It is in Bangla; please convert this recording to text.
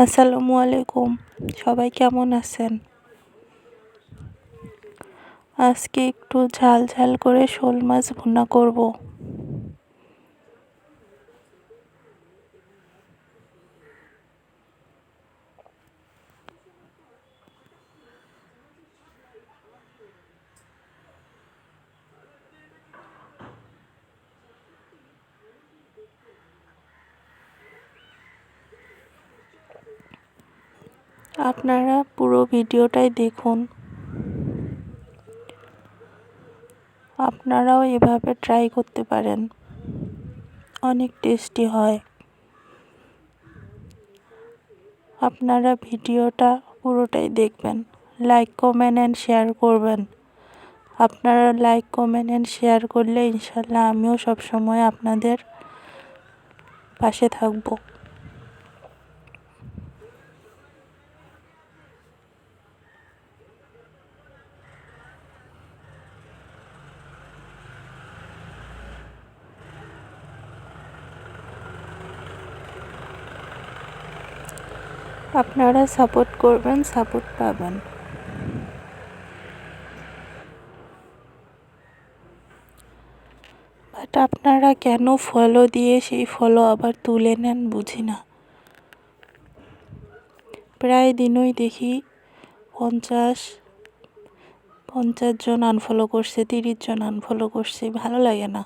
আসসালামু আলাইকুম, সবাই কেমন আছেন? আজকে একটু ঝাল ঝাল করে শোল মাছ ভুনা করব। আপনারা পুরো ভিডিওটাই দেখুন। আপনারাও এভাবে ট্রাই করতে পারেন, অনেক টেস্টি হয়। আপনারা ভিডিওটা পুরোটাই দেখবেন, লাইক কমেন্ট অ্যান্ড শেয়ার করবেন। আপনারা লাইক কমেন্ট অ্যান্ড শেয়ার করলে ইনশাল্লাহ আমিও সবসময় আপনাদের পাশে থাকবো। আপনারা সাপোর্ট করবেন, সাপোর্ট পাবেন। বাট আপনারা কেন ফলো দিয়ে সেই ফলো আবার তুলে নেন বুঝি না। প্রায় দিনই দেখি 50 জন আনফলো করছে, 30 জন আনফলো করছে, ভালো লাগে না।